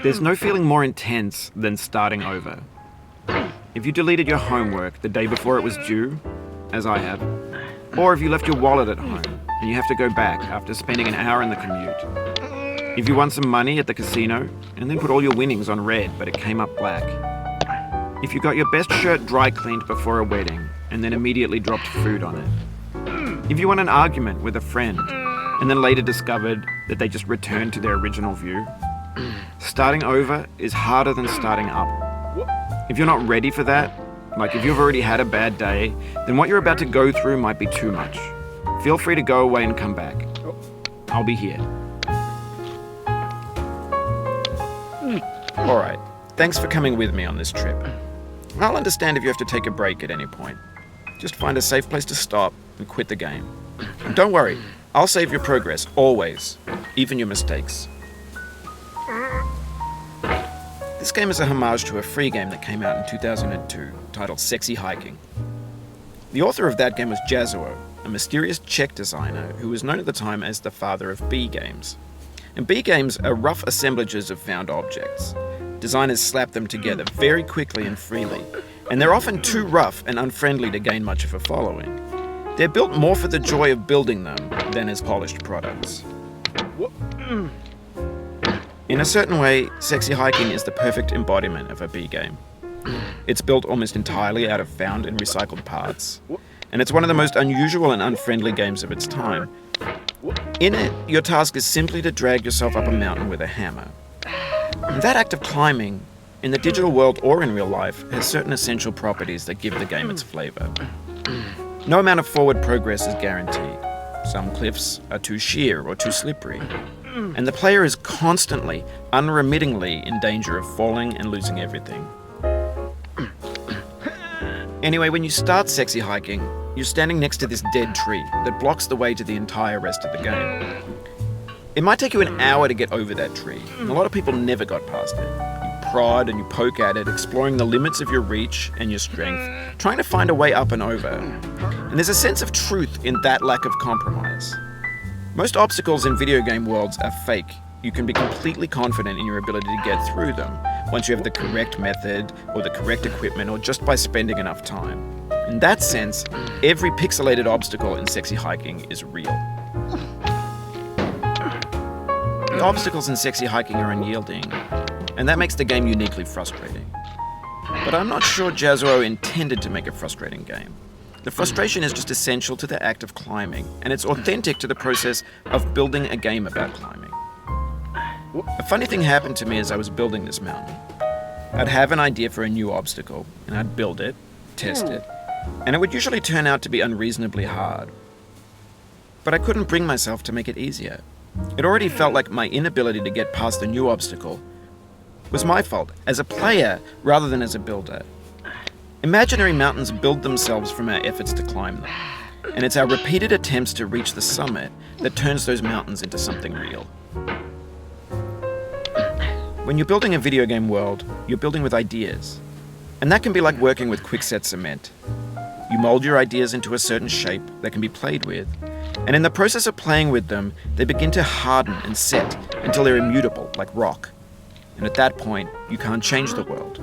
There's no feeling more intense than starting over. If you deleted your homework the day before it was due, as I have, or if you left your wallet at home and you have to go back after spending an hour in the commute. If you won some money at the casino and then put all your winnings on red but it came up black. If you got your best shirt dry cleaned before a wedding and then immediately dropped food on it. If you won an argument with a friend and then later discovered that they just returned to their original view. Starting over is harder than starting up. If you're not ready for that, like if you've already had a bad day, then what you're about to go through might be too much. Feel free to go away and come back. I'll be here. Alright, thanks for coming with me on this trip. I'll understand if you have to take a break at any point. Just find a safe place to stop and quit the game. And don't worry, I'll save your progress, always, even your mistakes. This game is a homage to a free game that came out in 2002, titled Sexy Hiking. The author of that game was Jazuo, a mysterious Czech designer who was known at the time as the father of B games. And B games are rough assemblages of found objects. Designers slap them together very quickly and freely, and they're often too rough and unfriendly to gain much of a following. They're built more for the joy of building them than as polished products. In a certain way, Sexy Hiking is the perfect embodiment of a B game. It's built almost entirely out of found and recycled parts, and it's one of the most unusual and unfriendly games of its time. In it, your task is simply to drag yourself up a mountain with a hammer. And that act of climbing, in the digital world or in real life, has certain essential properties that give the game its flavor. No amount of forward progress is guaranteed. Some cliffs are too sheer or too slippery. And the player is constantly, unremittingly in danger of falling and losing everything. Anyway, when you start Sexy Hiking, you're standing next to this dead tree that blocks the way to the entire rest of the game. It might take you an hour to get over that tree, and a lot of people never got past it. You prod and you poke at it, exploring the limits of your reach and your strength, trying to find a way up and over. And there's a sense of truth in that lack of compromise. Most obstacles in video game worlds are fake. You can be completely confident in your ability to get through them once you have the correct method or the correct equipment or just by spending enough time. In that sense, every pixelated obstacle in Sexy Hiking is real. The obstacles in Sexy Hiking are unyielding, and that makes the game uniquely frustrating. But I'm not sure Jazuo intended to make a frustrating game. The frustration is just essential to the act of climbing, and it's authentic to the process of building a game about climbing. A funny thing happened to me as I was building this mountain. I'd have an idea for a new obstacle, and I'd build it, test it, and it would usually turn out to be unreasonably hard. But I couldn't bring myself to make it easier. It already felt like my inability to get past the new obstacle was my fault, as a player rather than as a builder. Imaginary mountains build themselves from our efforts to climb them, and it's our repeated attempts to reach the summit that turns those mountains into something real. When you're building a video game world, you're building with ideas, and that can be like working with quickset cement. You mold your ideas into a certain shape that can be played with, and in the process of playing with them, they begin to harden and set until they're immutable, like rock. And at that point, you can't change the world.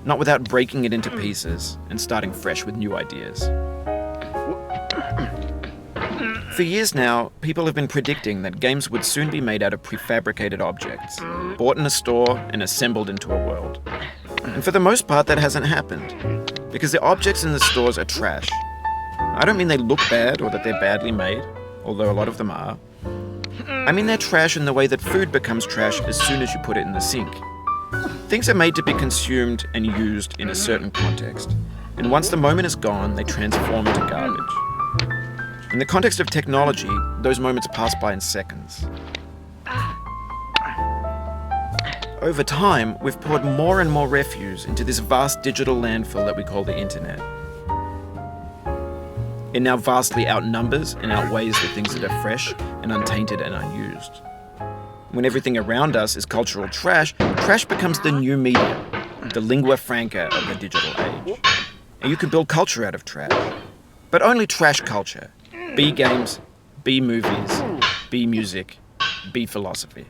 Not without breaking it into pieces and starting fresh with new ideas. For years now, people have been predicting that games would soon be made out of prefabricated objects, bought in a store and assembled into a world. And for the most part, that hasn't happened, because the objects in the stores are trash. I don't mean they look bad or that they're badly made, although a lot of them are. I mean they're trash in the way that food becomes trash as soon as you put it in the sink. Things are made to be consumed and used in a certain context, and once the moment is gone, they transform into garbage. In the context of technology, those moments pass by in seconds. Over time, we've poured more and more refuse into this vast digital landfill that we call the internet. It now vastly outnumbers and outweighs the things that are fresh and untainted and unused. When everything around us is cultural trash, trash becomes the new medium, the lingua franca of the digital age. And you can build culture out of trash. But only trash culture. Be games, be movies, be music, be philosophy.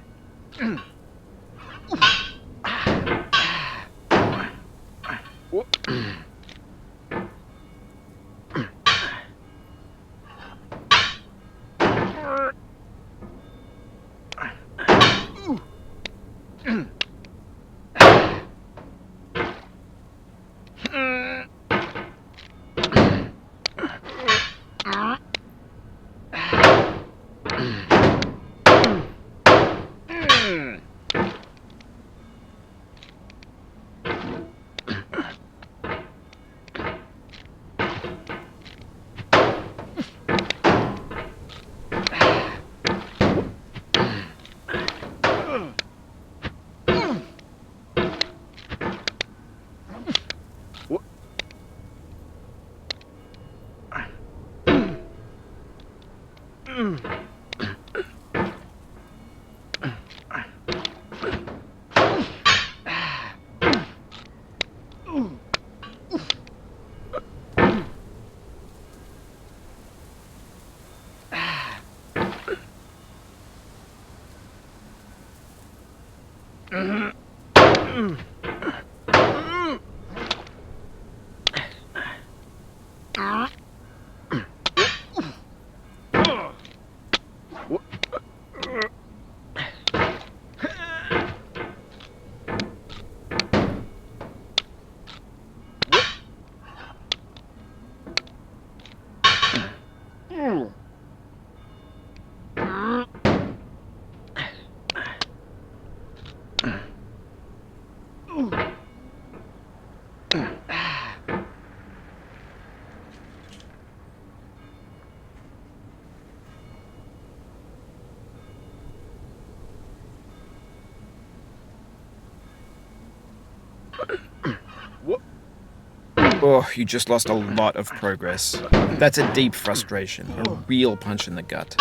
Oh, you just lost a lot of progress. That's a deep frustration, a real punch in the gut.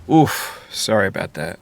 Oof, sorry about that.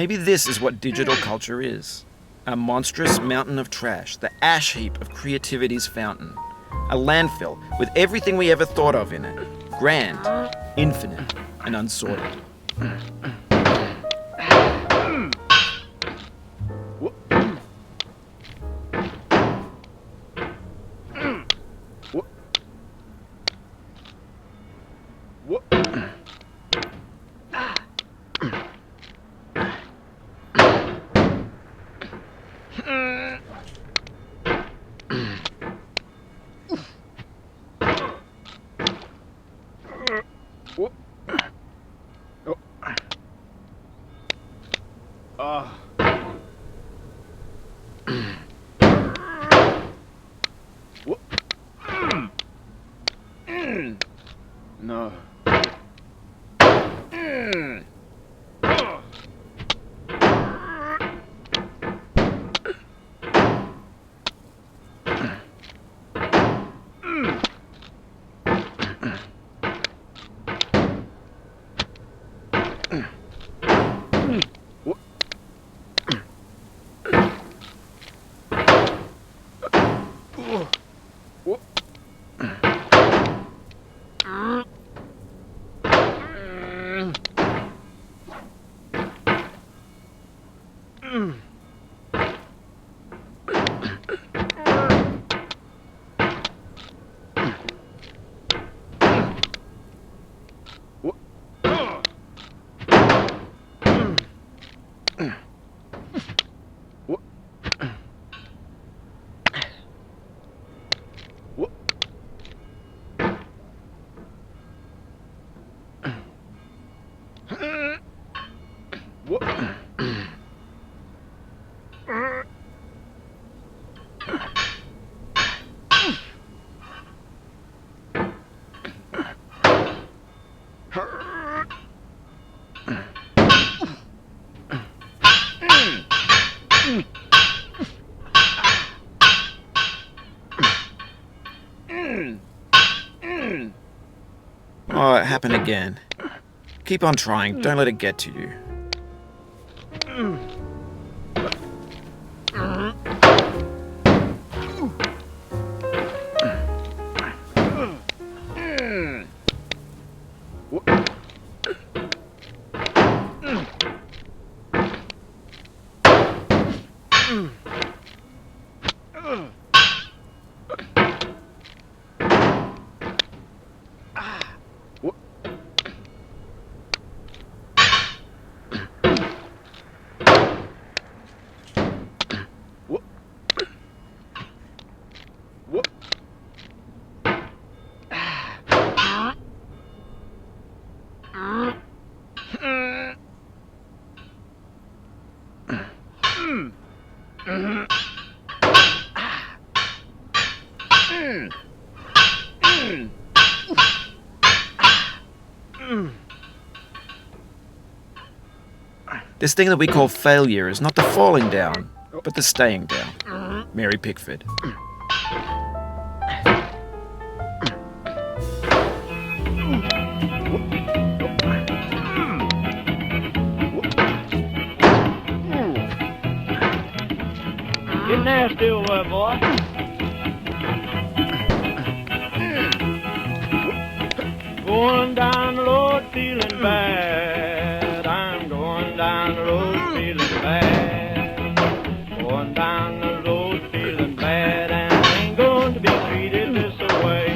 Maybe this is what digital culture is. A monstrous mountain of trash, the ash heap of creativity's fountain. A landfill with everything we ever thought of in it. Grand, infinite, and unsorted. No. Oh, it happened again. Keep on trying. Don't let it get to you. This thing that we call failure is not the falling down, but the staying down. Mary Pickford. Get nasty over, boy. Going down the road feeling bad. I'm going down the road feeling bad. Going down the road feeling bad, and I ain't going to be treated this way.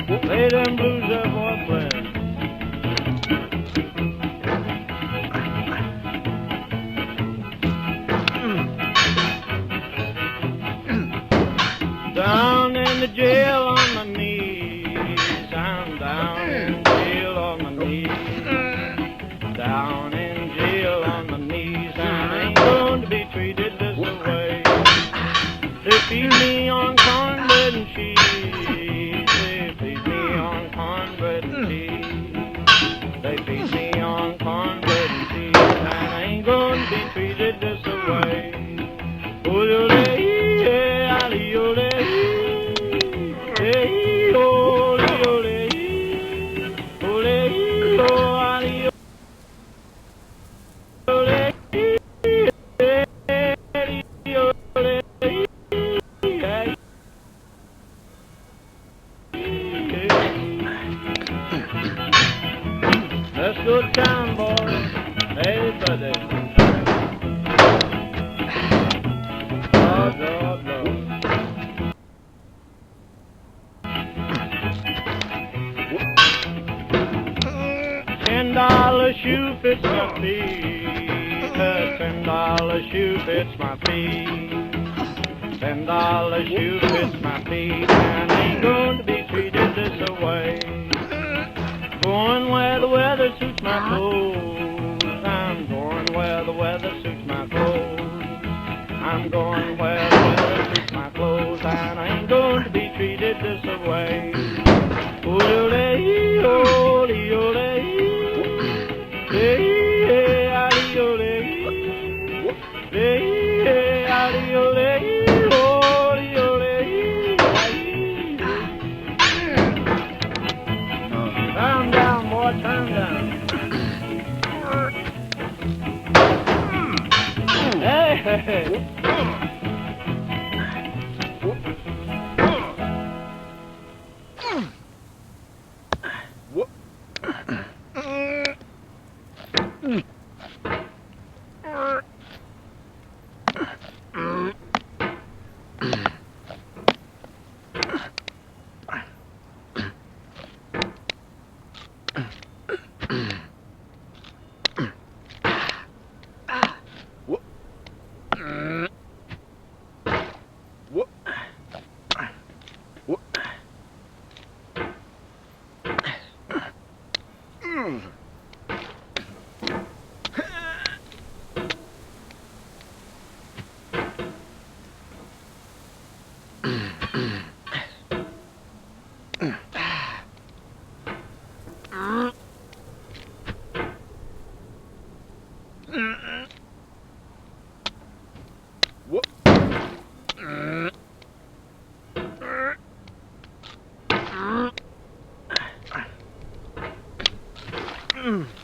Oh, play them blues that boy playing. Down in the jail on my knees. I'm down in jail on my knees. Down in jail on my knees. I ain't going to be treated this way. They feed me on cornbread and cheese. They feed me on cornbread and cheese. They feed me on cornbread and cheese. And I ain't going to be treated this way. Let's go town, boys. Hey, buddy. $10 shoe fits my feet. $10 shoe fits my feet. $10 shoe fits my feet, and I ain't going to be treated this away. Going where the weather suits my clothes. I'm going where the weather suits my clothes. I'm going where the weather suits my clothes, and I ain't going to be treated this away. Ole, ole, ole, hey, ali, ole, hey, ali, ole, ole, ole, calm down, boy, calm down. Hey, hey, hey. Mm.